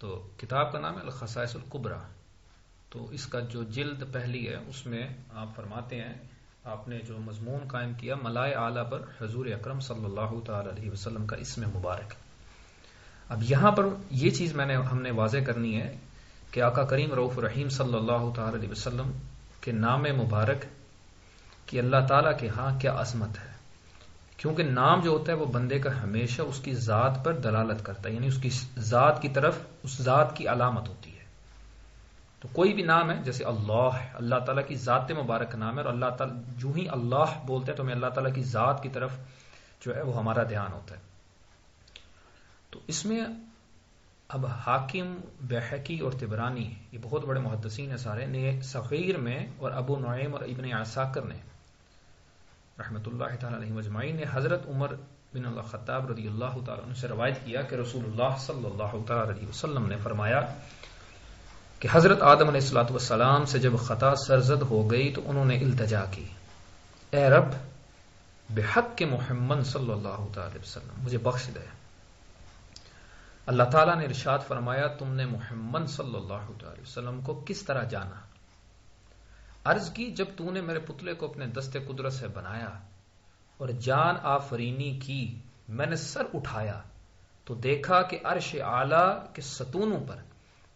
تو کتاب کا نام ہے الخصائص الکبریٰ. تو اس کا جو جلد پہلی ہے اس میں آپ فرماتے ہیں آپ نے جو مضمون قائم کیا ملائے اعلیٰ پر حضور اکرم صلی اللہ تعالی علیہ وسلم کا اسم مبارک. اب یہاں پر یہ چیز ہم نے واضح کرنی ہے کہ آقا کریم رؤوف رحیم صلی اللہ تعالی علیہ وسلم کے نام مبارک کی اللہ تعالیٰ کے ہاں کیا عظمت ہے. کیونکہ نام جو ہوتا ہے وہ بندے کا ہمیشہ اس کی ذات پر دلالت کرتا ہے، یعنی اس کی ذات کی طرف اس ذات کی علامت ہوتی ہے. تو کوئی بھی نام ہے جیسے اللہ تعالیٰ کی ذات مبارک نام ہے، اور اللہ تعالیٰ جو ہی اللہ بولتے ہیں تو ہمیں اللہ تعالیٰ کی ذات کی طرف جو ہے وہ ہمارا دھیان ہوتا ہے. تو اس میں اب حاکم، بیہقی اور طبرانی یہ بہت بڑے محدثین ہیں سارے نے صغیر میں، اور ابو نعیم اور ابن عساکر نے رحمۃ اللہ تعالی علیہ مجمعین نے حضرت عمر بن الخطاب رضی اللہ تعالی عنہ سے روایت کیا کہ رسول اللہ صلی اللہ تعالی علیہ وسلم نے فرمایا کہ حضرت آدم علیہ الصلوۃ والسلام سے جب خطا سرزد ہو گئی تو انہوں نے التجا کی، اے رب بحق کے محمد صلی اللہ تعالی وسلم مجھے بخش دے. اللہ تعالیٰ نے ارشاد فرمایا تم نے محمد صلی اللہ تعالی وسلم کو کس طرح جانا؟ عرض کی جب تو نے میرے پتلے کو اپنے دست قدرت سے بنایا اور جان آفرینی کی، میں نے سر اٹھایا تو دیکھا کہ عرش اعلیٰ کے ستونوں پر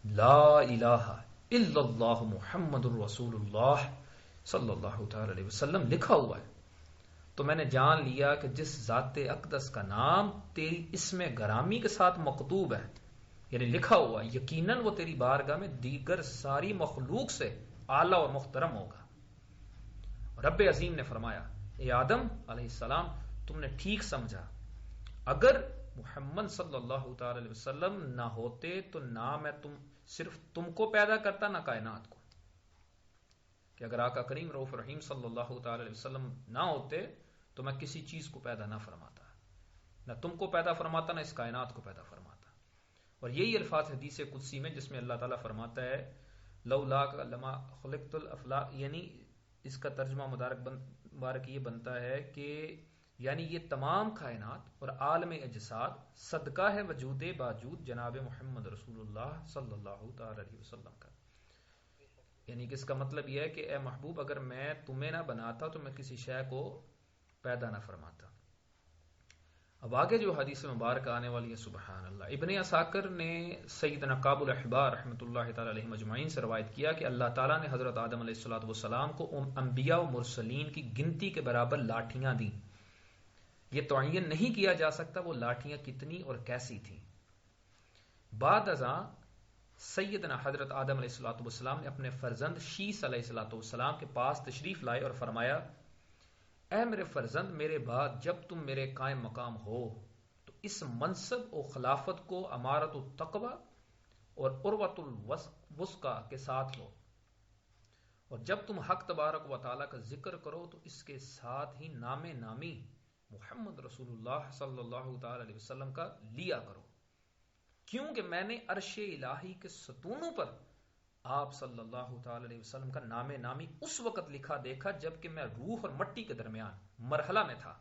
لا الہ الا اللہ محمد الرسول اللہ صلی اللہ تعالی علیہ وسلم لکھا ہوا ہے. تو میں نے جان لیا کہ جس ذات اقدس کا نام تیری اسم گرامی کے ساتھ مکتوب ہے، یعنی لکھا ہوا، یقیناً وہ تیری بارگاہ میں دیگر ساری مخلوق سے اعلیٰ اور محترم ہوگا. رب عظیم نے فرمایا اے آدم علیہ السلام تم نے ٹھیک سمجھا، اگر محمد صلی اللہ تعالی علیہ وسلم نہ ہوتے تو نہ میں صرف تم کو پیدا کرتا نہ کائنات کو. کہ اگر آقا کریم رؤوف رحیم صلی اللہ تعالی علیہ وسلم نہ ہوتے تو میں کسی چیز کو پیدا نہ فرماتا، نہ تم کو پیدا فرماتا نہ اس کائنات کو پیدا فرماتا. اور یہی الفاظ حدیث قدسی میں جس میں اللہ تعالیٰ فرماتا ہے لولا لما خلقت الافلاق، یعنی اس کا ترجمہ مبارک یہ بنتا ہے کہ یعنی یہ تمام کائنات اور عالم اجساد صدقہ ہے وجود باجود جناب محمد رسول اللہ صلی اللہ تعالی علیہ وسلم کا. یعنی کہ اس کا مطلب یہ ہے کہ اے محبوب اگر میں تمہیں نہ بناتا تو میں کسی شے کو پیدا نہ فرماتا. اب آگے جو حدیث مبارک آنے والی ہے سبحان اللہ. ابن عساکر نے سیدنا کعب الاحبار رحمۃ اللہ تعالی علیہ مجمعین سے روایت کیا کہ اللہ تعالیٰ نے حضرت آدم علیہ الصلوۃ والسلام کو انبیاء و مرسلین کی گنتی کے برابر لاٹھیاں دیں. یہ تعین نہیں کیا جا سکتا وہ لاٹھیاں کتنی اور کیسی تھیں. بعد ازاں سیدنا حضرت آدم علیہ الصلوۃ والسلام نے اپنے فرزند شیس علیہ الصلوۃ والسلام کے پاس تشریف لائے اور فرمایا اے میرے فرزند میرے بعد جب تم میرے قائم مقام ہو تو اس منصب و خلافت کو امارت التقوی اور عروۃ الوثقی کے ساتھ لو، اور جب تم حق تبارک و تعالیٰ کا ذکر کرو تو اس کے ساتھ ہی نام نامی محمد رسول اللہ صلی اللہ تعالی علیہ وسلم کا لیا کرو، کیونکہ میں نے عرش الہی کے ستونوں پر آپ صلی اللہ تعالی علیہ وسلم کا نام نامی اس وقت لکھا دیکھا جبکہ میں روح اور مٹی کے درمیان مرحلہ میں تھا.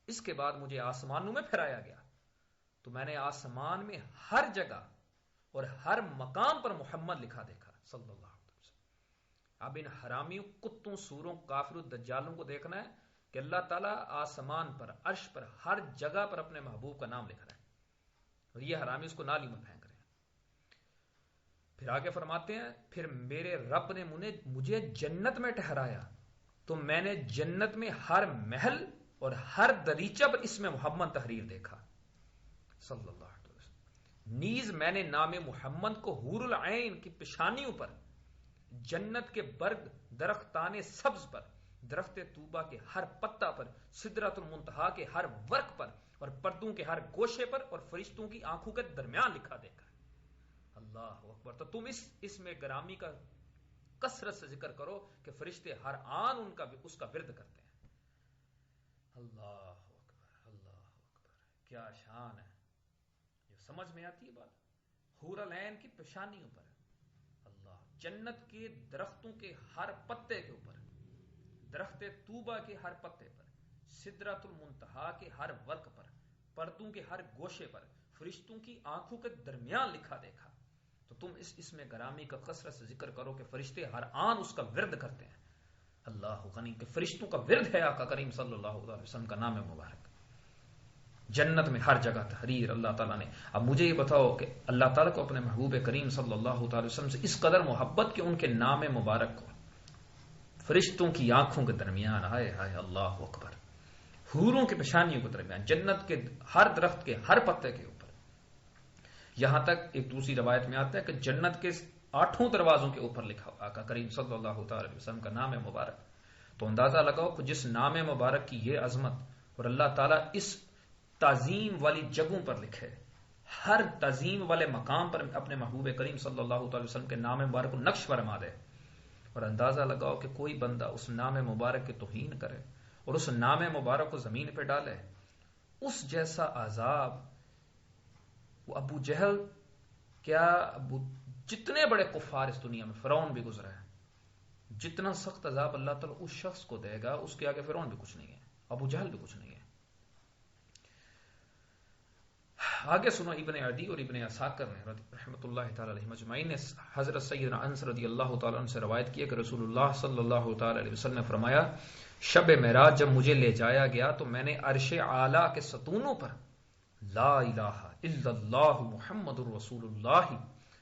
اس کے بعد مجھے آسمانوں میں پھیرایا گیا تو میں نے آسمان میں ہر جگہ اور ہر مقام پر محمد لکھا دیکھا صلی اللہ علیہ وسلم. اب ان حرامیوں، کتوں، سوروں، کافروں، دجالوں کو دیکھنا ہے کہ اللہ تعالیٰ آسمان پر، عرش پر، ہر جگہ پر اپنے محبوب کا نام لکھ رہا ہے، اور یہ حرامی اس کو نالی میں پھینک رہے ہیں. پھر آگے فرماتے ہیں پھر میرے رب نے مجھے جنت میں ٹھہرایا تو میں نے جنت میں ہر محل اور ہر دریچہ پر اسم محمد تحریر دیکھا صلی اللہ علیہ وسلم. نیز میں نے نام محمد کو حور العین کی پیشانیوں پر، جنت کے برگ درختان سبز پر، درخت طوبہ کے ہر پتا پر، سدرۃ المنتہا کے ہر ورق پر، اور پردوں کے ہر گوشے پر، اور فرشتوں کی آنکھوں کے درمیان لکھا دیکھا. اللہ اکبر. تو تم اس میں گرامی کا کثرت سے ذکر کرو کہ فرشتے ہر آن اس کا ورد کرتے ہیں. اللہ اکبر، اللہ اکبر، کیا شان ہے. یہ سمجھ میں آتی ہے بات. حور العین کی پیشانیوں پر، اللہ، جنت کے درختوں کے ہر پتے کے اوپر، درخت طوبہ کے ہر پتے پر، سدرۃ المنتہا کے ہر ورق پر، پردوں کے ہر گوشے پر، فرشتوں کی آنکھوں کے درمیان لکھا دیکھا. تو تم اس میں گرامی کا کثرت سے ذکر کرو کہ فرشتے ہر آن اس کا ورد کرتے ہیں. اللہ غنی کہ فرشتوں کا ورد ہے آقا کریم صلی اللہ علیہ وسلم کا نام مبارک. جنت میں ہر جگہ تحریر اللہ تعالیٰ نے. اب مجھے یہ بتاؤ کہ اللہ تعالیٰ کو اپنے محبوب کریم صلی اللہ تعالی وسلم سے اس قدر محبت کہ ان کے نام مبارک کو فرشتوں کی آنکھوں کے درمیان، ہائے ہائے اللہ اکبر، حوروں کے پیشانیوں کے درمیان، جنت کے ہر درخت کے ہر پتے کے اوپر، یہاں تک ایک دوسری روایت میں آتا ہے کہ جنت کے 8 دروازوں کے اوپر لکھا ہوا آقا کریم صلی اللہ تعالی وسلم کا نام مبارک. تو اندازہ لگاؤ کہ جس نام مبارک کی یہ عظمت، اور اللہ تعالیٰ اس تعظیم والی جگہوں پر لکھے، ہر تعظیم والے مقام پر اپنے محبوب کریم صلی اللہ تعالی وسلم کے نام مبارک کو نقش فرما دے، اور اندازہ لگاؤ کہ کوئی بندہ اس نام مبارک کی توہین کرے اور اس نام مبارک کو زمین پہ ڈالے، اس جیسا عذاب وہ ابو جہل کیا جتنے بڑے کفار اس دنیا میں، فرعون بھی گزرا ہے، جتنا سخت عذاب اللہ تعالیٰ اس شخص کو دے گا اس کے آگے فرعون بھی کچھ نہیں ہے، ابو جہل بھی کچھ نہیں ہے. آگے سنو ابن عدی اور ابن عساکر نے رحمۃ اللہ تعالی علیہ مجمعین نے حضرت سیدنا انس رضی اللہ تعالی عنہ سے روایت کی ہے کہ رسول اللہ صلی اللہ تعالی علیہ وسلم نے فرمایا، شب معراج جب مجھے لے جایا گیا تو میں نے عرش اعلی کے ستونوں پر لا الہ الا اللہ محمد الرسول اللہ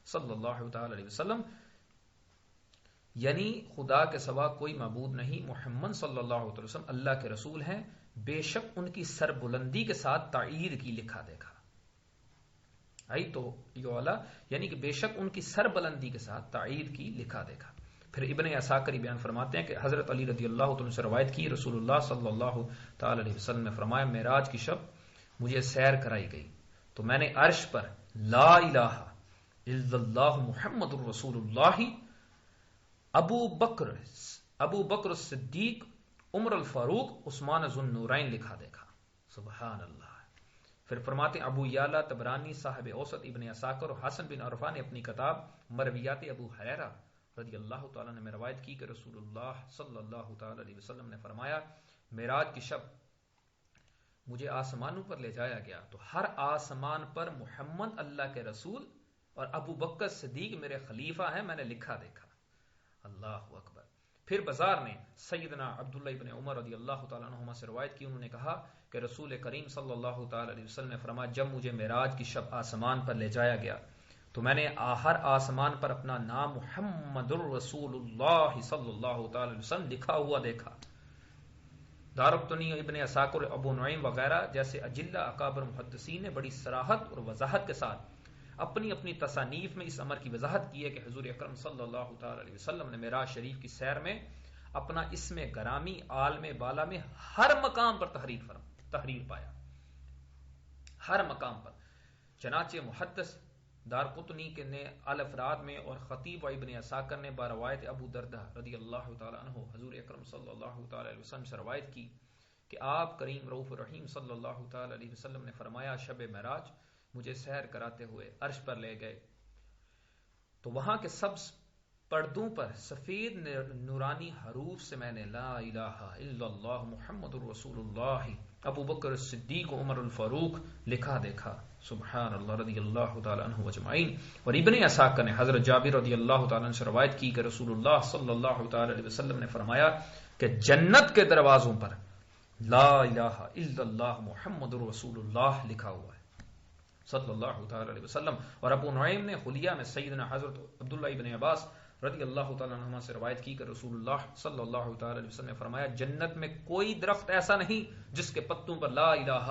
صلی اللہ تعالی علیہ وسلم، یعنی خدا کے سوا کوئی معبود نہیں، محمد صلی اللہ علیہ وسلم اللہ کے رسول ہیں، بے شک ان کی سر بلندی کے ساتھ تائید کی لکھا دیکھا. آئی تو یہ والا یعنی کہ بے شک ان کی سر بلندی کے ساتھ تائید کی لکھا دیکھا. پھر ابن عساکری بیان فرماتے ہیں کہ حضرت علی رضی اللہ عنہ سے روایت کی، رسول اللہ صلی اللہ تعالی علیہ وسلم نے فرمایا، معراج کی شب مجھے سیر کرائی گئی تو میں نے عرش پر لا الہ الا اللہ محمد الرسول اللہ، ابو بکر الصدیق، عمر الفاروق، عثمان ذو النورین لکھا دیکھا. سبحان اللہ. پھر فرماتے ابو یعلا طبرانی صاحب اوسط، ابن عساکر اور حسن بن عرفہ نے اپنی کتاب مرویات ابو ہریرہ رضی اللہ تعالیٰ نے روایت کی کہ رسول اللہ صلی اللہ تعالی علیہ وسلم نے فرمایا، معراج کی شب مجھے آسمانوں پر لے جایا گیا تو ہر آسمان پر محمد اللہ کے رسول اور ابو بکر صدیق میرے خلیفہ ہیں، میں نے لکھا دیکھا. اللہ اکبر. پھر بازار نے سیدنا عبداللہ ابن عمر رضی اللہ تعالیٰ عنہما سے روایت کی، انہوں نے کہا کہ رسول کریم صلی اللہ تعالی علیہ وسلم نے فرمایا، جب مجھے معراج کی شب آسمان پر لے جایا گیا تو میں نے ہر آسمان پر اپنا نام محمد الرسول اللہ صلی اللہ تعالی علیہ وسلم لکھا ہوا دیکھا. دارقطنی، ابن عساکر، ابو نعیم وغیرہ جیسے اجلہ اکابر محدثین نے بڑی صراحت اور وضاحت کے ساتھ اپنی اپنی تصانیف میں اس امر کی وضاحت کی ہے کہ حضور اکرم صلی اللہ تعالی علیہ وسلم نے معراج شریف کی سیر میں اپنا اسم گرامی عالم بالا میں ہر مقام پر تحریر پایا، ہر مقام پر. چنانچہ محدث دارقطنی کے نے الافراد میں اور خطیب و ابن عساکر نے باروایت ابو دردہ رضی اللہ تعالی عنہ حضور اکرم صلی اللہ تعالی علیہ وسلم سے روایت کی کہ آپ کریم رؤوف الرحیم صلی اللہ تعالی علیہ وسلم نے فرمایا، شب معراج مجھے سیر کراتے ہوئے عرش پر لے گئے تو وہاں کے سبز پردوں پر سفید نورانی حروف سے میں نے لا الہ الا اللہ محمد الرسول اللہ ابو بکر الصدیق عمر الفاروق لکھا دیکھا. سبحان اللہ. رضی اللہ تعالی عنہ اجمعین. اور ابن عساکر نے حضرت جابر رضی اللہ تعالی عنہ سے روایت کی کہ رسول اللہ صلی اللہ تعالی علیہ وسلم نے فرمایا کہ جنت کے دروازوں پر لا الہ الا اللہ محمد الرسول اللہ لکھا ہوا ہے صلی اللہ تعالی علیہ وسلم. اور ابو نعیم نے حلیہ میں سیدنا حضرت عبداللہ ابن عباس رضی اللہ تعالیٰ عنہ سے روایت کی کہ رسول اللہ صلی اللہ تعالی علیہ وسلم نے فرمایا، جنت میں کوئی درخت ایسا نہیں جس کے پتوں پر لا الہ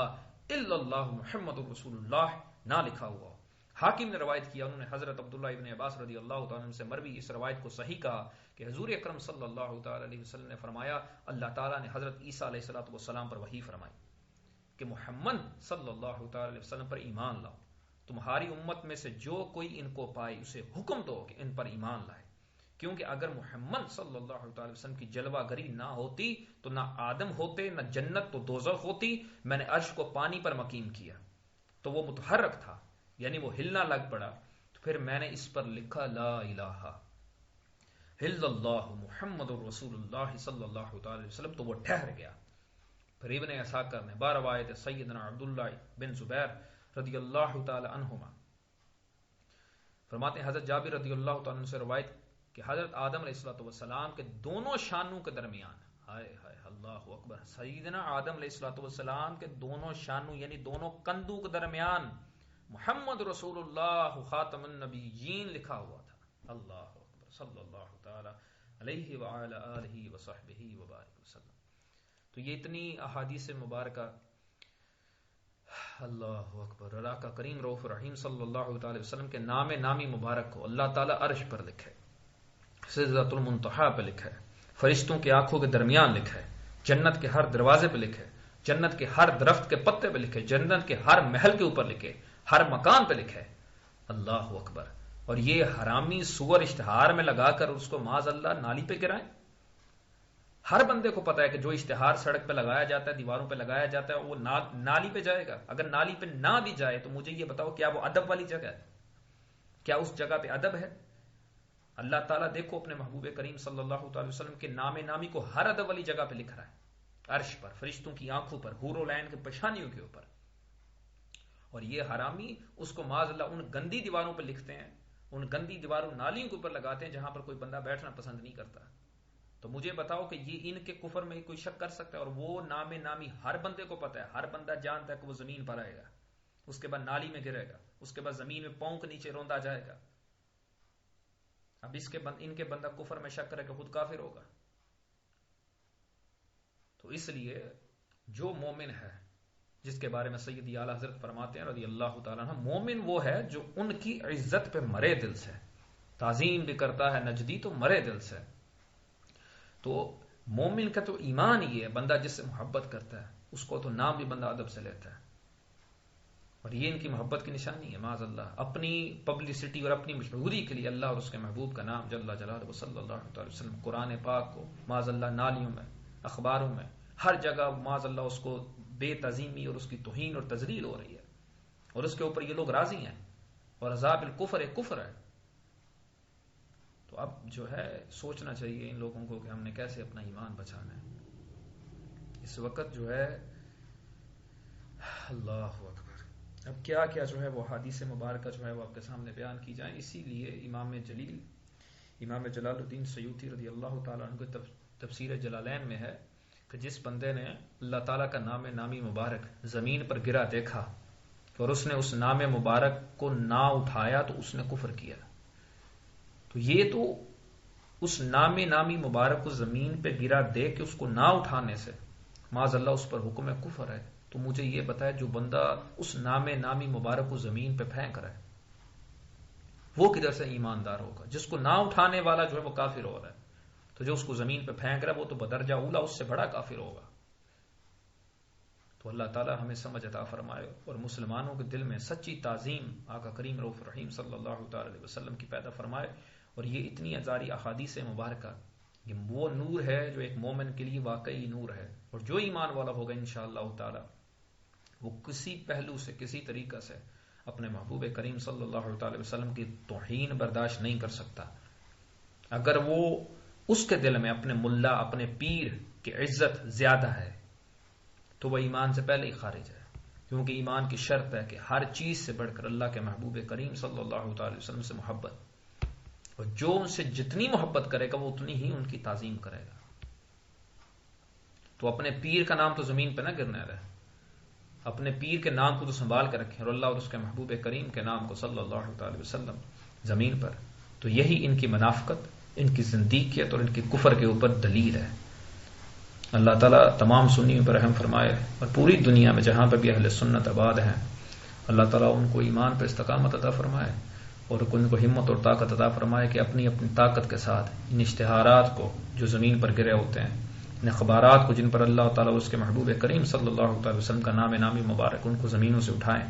الا اللہ محمد الرسول اللہ نہ لکھا ہوا. حاکم نے روایت کیا، انہوں نے حضرت عبداللہ ابن عباس رضی اللہ تعالیٰ عنہ سے مروی اس روایت کو صحیح کہا کہ حضور اکرم صلی اللہ تعالی علیہ وسلم نے فرمایا، اللہ تعالیٰ نے حضرت عیسیٰ علیہ الصلوۃ والسلام پر وحی فرمائی کہ محمد صلی اللہ تعالی علیہ وسلم پر ایمان لاؤ، تمہاری امت میں سے جو کوئی ان کو پائے اسے حکم دو کہ ان پر ایمان لائے، کیونکہ اگر محمد صلی اللہ تعالی وسلم کی جلوہ گری نہ ہوتی تو نہ آدم ہوتے، نہ جنت تو دوزخ ہوتی. میں نے عرش کو پانی پر مقیم کیا تو وہ متحرک تھا، یعنی وہ ہلنا لگ پڑا، تو پھر میں نے اس پر لکھا لا الہ الا اللہ محمد الرسول اللہ صلی اللہ تعالی وسلم، تو وہ ٹھہر گیا. پھر ابن عساکر نے باروایت سیدنا عبداللہ بن زبیر رضی اللہ تعالی عنہما فرماتے ہیں حضرت جابر رضی اللہ تعالیٰ عنہ سے روایت کہ حضرت آدم علیہ السلام کے دونوں شانوں کے درمیان، ہائے ہائے اللہ اکبر، سیدنا آدم علیہ السلام کے دونوں شانوں یعنی دونوں کندھوں کے درمیان محمد رسول اللہ خاتم النبیین لکھا ہوا تھا. اللہ اکبر، صلی اللہ تعالی علیہ وعلی آلہ وصحبہ وبارک وسلم. تو یہ اتنی احادیث مبارکہ، اللہ اکبر، اللہ کا کریم رؤوف رحیم صلی اللہ تعالی وسلم کے نام نامی مبارک کو اللہ تعالیٰ عرش پر لکھے، سدرۃ المنتہا پہ لکھے، فرشتوں کی آنکھوں کے درمیان لکھے، جنت کے ہر دروازے پہ لکھے، جنت کے ہر درخت کے پتے پہ لکھے، جنت کے ہر محل کے اوپر لکھے، ہر مکان پہ لکھے. اللہ اکبر. اور یہ حرامی سور اشتہار میں لگا کر اس کو معاذ اللہ نالی پہ گرائیں. ہر بندے کو پتا ہے کہ جو اشتہار سڑک پہ لگایا جاتا ہے، دیواروں پہ لگایا جاتا ہے، وہ نالی پہ جائے گا. اگر نالی پہ نہ بھی جائے تو مجھے یہ بتاؤ کیا وہ ادب والی جگہ ہے؟ کیا اس جگہ پہ ادب ہے؟ اللہ تعالیٰ دیکھو اپنے محبوب کریم صلی اللہ تعالی وسلم کے نام نامی کو ہر ادب والی جگہ پہ لکھ رہا ہے، عرش پر، فرشتوں کی آنکھوں پر، حور و لعین کے پیشانیوں کے اوپر. اور یہ حرامی اس کو معاذ اللہ ان گندی دیواروں پہ لکھتے ہیں، ان گندی دیواروں نالیوں کے اوپر لگاتے ہیں جہاں پر کوئی بندہ بیٹھنا پسند نہیں کرتا. تو مجھے بتاؤ کہ یہ ان کے کفر میں کوئی شک کر سکتا ہے؟ اور وہ نام نامی ہر بندے کو پتا ہے، ہر بندہ جانتا ہے کہ وہ زمین پر آئے گا، اس کے بعد نالی میں گرے گا، اس کے بعد زمین میں پاؤں کے نیچے روندا جائے گا. اب ان کے بندہ کفر میں شک کرے کہ خود کافر ہوگا. تو اس لیے جو مومن ہے، جس کے بارے میں سیدی اعلیٰ حضرت فرماتے ہیں رضی اللہ تعالیٰ عنہ، مومن وہ ہے جو ان کی عزت پہ مرے دل سے، تعظیم بھی کرتا ہے نجدی تو مرے دل سے. تو مومن کا تو ایمان ہی ہے، بندہ جس سے محبت کرتا ہے اس کو تو نام بھی بندہ ادب سے لیتا ہے. اور یہ ان کی محبت کی نشانی ہے معاذ اللہ. اپنی پبلسٹی اور اپنی مشہوری کے لیے اللہ اور اس کے محبوب کا نام جل جلالہ صلی اللہ علیہ وسلم قرآن پاک کو معاذ اللہ نالیوں میں، اخباروں میں، ہر جگہ معاذ اللہ اس کو بے تعظیمی اور اس کی توہین اور تذلیل ہو رہی ہے، اور اس کے اوپر یہ لوگ راضی ہیں. اور عذاب الکفر کفر ہے. تو اب جو ہے سوچنا چاہیے ان لوگوں کو کہ ہم نے کیسے اپنا ایمان بچانا ہے. اس وقت جو ہے اللہ اکبر، اب کیا کیا جو ہے وہ حدیث مبارکہ جو ہے وہ آپ کے سامنے بیان کی جائیں. اسی لیے امام جلال الدین سیوطی رضی اللہ تعالیٰ عنہ کے تفسیر جلالین میں ہے کہ جس بندے نے اللہ تعالیٰ کا نام نامی مبارک زمین پر گرا دیکھا اور اس نے اس نام مبارک کو نہ اٹھایا تو اس نے کفر کیا. تو یہ تو اس نام نامی مبارک کو زمین پہ گرا دے کے اس کو نہ اٹھانے سے معاذ اللہ اس پر حکم کفر ہے. تو مجھے یہ بتائے جو بندہ اس نام نامی مبارک کو زمین پہ پھینک رہا ہے وہ کدھر سے ایماندار ہوگا؟ جس کو نہ اٹھانے والا جو ہے وہ کافر ہو رہا ہے، تو جو اس کو زمین پہ پھینک رہا ہے وہ تو بدرجہ اولا اس سے بڑا کافر ہوگا. تو اللہ تعالی ہمیں سمجھ عطا فرمائے اور مسلمانوں کے دل میں سچی تعظیم آقا کریم رؤوف رحیم صلی اللہ تعالی علیہ وسلم کی پیدا فرمائے. اور یہ اتنی ازاری احادیث مبارکہ یہ وہ نور ہے جو ایک مومن کے لیے واقعی نور ہے. اور جو ایمان والا ہوگا انشاءاللہ تعالی وہ کسی پہلو سے کسی طریقہ سے اپنے محبوب کریم صلی اللہ تعالی وسلم کی توہین برداشت نہیں کر سکتا. اگر وہ اس کے دل میں اپنے ملا اپنے پیر کی عزت زیادہ ہے تو وہ ایمان سے پہلے ہی خارج ہے، کیونکہ ایمان کی شرط ہے کہ ہر چیز سے بڑھ کر اللہ کے محبوب کریم صلی اللہ تعالی وسلم سے محبت، اور جو ان سے جتنی محبت کرے گا وہ اتنی ہی ان کی تعظیم کرے گا. تو اپنے پیر کا نام تو زمین پہ نہ گرنے رہے، اپنے پیر کے نام کو تو سنبھال کے رکھیں اور اللہ اور اس کے محبوب کریم کے نام کو صلی اللہ تعالی وسلم زمین پر. تو یہی ان کی منافقت، ان کی زندیقیت اور ان کی کفر کے اوپر دلیل ہے. اللہ تعالیٰ تمام سنیوں پر رحم فرمائے اور پوری دنیا میں جہاں پہ بھی اہل سنت آباد ہیں اللہ تعالیٰ ان کو ایمان پر استقامت عطا فرمائے اور ان کو ہمت اور طاقت عطا فرمائے کہ اپنی اپنی طاقت کے ساتھ ان اشتہارات کو جو زمین پر گرے ہوتے ہیں، ان اخبارات کو جن پر اللہ تعالیٰ اس کے محبوب کریم صلی اللہ تعالی وسلم کا نام نامی مبارک، ان کو زمینوں سے اٹھائیں.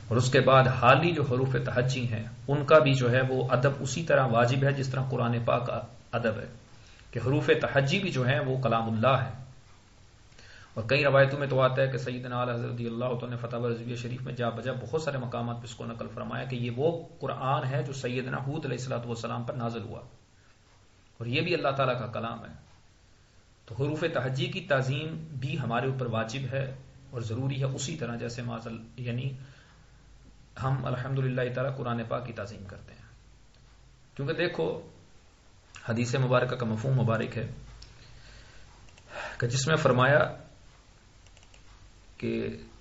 اور اس کے بعد حالی جو حروف تہجی ہیں ان کا بھی جو ہے وہ ادب اسی طرح واجب ہے جس طرح قرآن پاک کا ادب ہے کہ حروف تہجی بھی جو ہیں وہ کلام اللہ ہے. اور کئی روایتوں میں تو آتا ہے کہ سیدنا اعلیٰ حضرت رضی اللہ تعالیٰ نے فتح رضویہ شریف میں جا بجا بہت سارے مقامات پہ اس کو نقل فرمایا کہ یہ وہ قرآن ہے جو سیدنا حود علیہ الصلوۃ والسلام پر نازل ہوا، اور یہ بھی اللہ تعالیٰ کا کلام ہے. تو حروف تہجی کی تعظیم بھی ہمارے اوپر واجب ہے اور ضروری ہے، اسی طرح جیسے یعنی ہم الحمدللہ تعالی قرآن پاک کی تعظیم کرتے ہیں، کیونکہ دیکھو حدیث مبارکہ کا مفہوم مبارک ہے کہ جس میں فرمایا کہ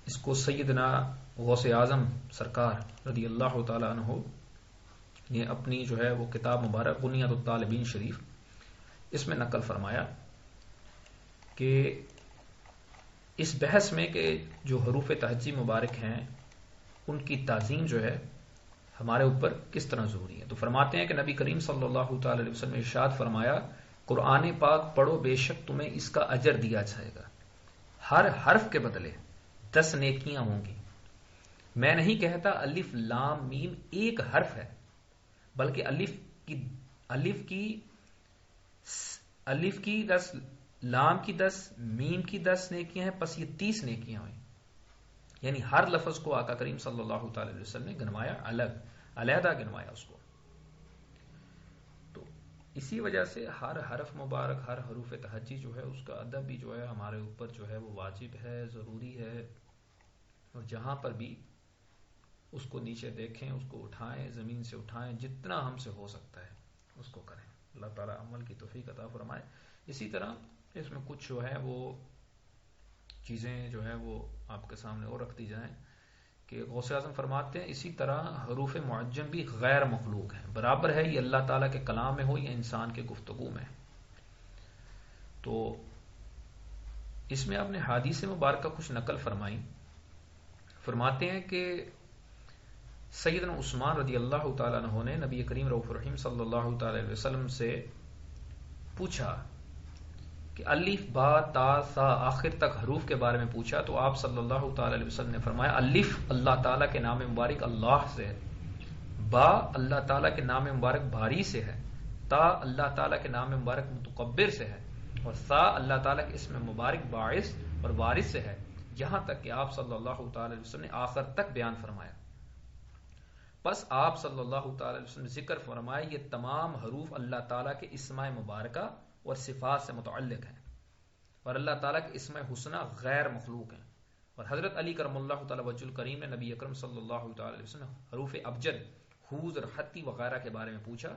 اس کو سیدنا غوث اعظم سرکار رضی اللہ تعالی عنہ نے اپنی جو ہے وہ کتاب مبارک بنیاد الطالبین شریف اس میں نقل فرمایا کہ اس بحث میں کہ جو حروف تہجی مبارک ہیں ان کی تعظیم جو ہے ہمارے اوپر کس طرح ضروری ہے، تو فرماتے ہیں کہ نبی کریم صلی اللہ تعالی علیہ وسلم نے ارشاد فرمایا قرآن پاک پڑھو بے شک تمہیں اس کا اجر دیا جائے گا، ہر حرف کے بدلے 10 نیکیاں ہوں گی۔ میں نہیں کہتا الف لام میم ایک حرف ہے، بلکہ الف کی 10، لام کی 10، میم کی 10 نیکیاں ہیں، پس یہ 30 نیکیاں ہوئیں۔ یعنی ہر لفظ کو آقا کریم صلی اللہ تعالی علیہ وسلم نے گنوایا، علیحدہ گنوایا اس کو۔ تو اسی وجہ سے ہر حرف مبارک، ہر حروف تہجی جو ہے اس کا ادب بھی جو ہے ہمارے اوپر جو ہے وہ واجب ہے، ضروری ہے، اور جہاں پر بھی اس کو نیچے دیکھیں، اس کو اٹھائیں، زمین سے اٹھائیں، جتنا ہم سے ہو سکتا ہے اس کو کریں۔ اللہ تعالیٰ عمل کی توفیق عطا فرمائے۔ اسی طرح اس میں کچھ جو ہے وہ چیزیں جو ہے وہ آپ کے سامنے اور رکھ دی جائیں کہ غوث اعظم فرماتے ہیں اسی طرح حروف معجم بھی غیر مخلوق ہیں، برابر ہے یہ اللہ تعالیٰ کے کلام میں ہو یا انسان کے گفتگو میں۔ تو اس میں آپ نے حدیث مبارکہ کچھ نقل فرمائی، فرماتے ہیں کہ سیدنا عثمان رضی اللہ تعالیٰ عنہ نے نبی کریم رؤوف رحیم صلی اللہ تعالی علیہ وسلم سے پوچھا کہ الف با تا سا آخر تک حروف کے بارے میں پوچھا، تو آپ صلی اللہ تعالی علیہ وسلم نے فرمایا الف اللہ تعالیٰ کے نام مبارک اللہ سے ہے، با اللہ تعالیٰ کے نام مبارک باری سے ہے، تا اللہ تعالیٰ کے نام مبارک متکبر سے ہے، اور سا اللہ تعالیٰ کے اسم مبارک باعث اور وارث سے ہے، یہاں تک کہ آپ صلی اللہ تعالی علیہ وسلم نے آخر تک بیان فرمایا۔ بس آپ صلی اللہ تعالی علیہ وسلم نے ذکر فرمایا یہ تمام حروف اللہ تعالیٰ کے اسماء مبارکہ اور صفات سے متعلق ہیں، اور اللہ تعالیٰ کے اسماء حسنہ غیر مخلوق ہیں۔ اور حضرت علی کرم اللہ تعالی وجہ الکریم نے نبی اکرم صلی اللہ تعالی علیہ وسلم حروف ابجد، حوز اور حتی وغیرہ کے بارے میں پوچھا،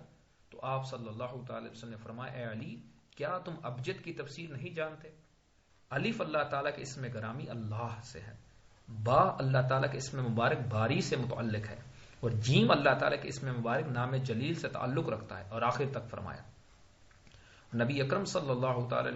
تو آپ صلی اللہ تعالی علیہ وسلم نے فرمایا اے علی کیا تم ابجد کی تفسیر نہیں جانتے؟ الف اللہ تعالیٰ کے اسم گرامی اللہ سے ہے، با اللہ تعالیٰ کے اسم مبارک باری سے متعلق ہے، اور جیم اللہ تعالیٰ کے اسم مبارک نام جلیل سے تعلق رکھتا ہے، اور آخر تک فرمایا۔ نبی اکرم صلی اللہ تعالی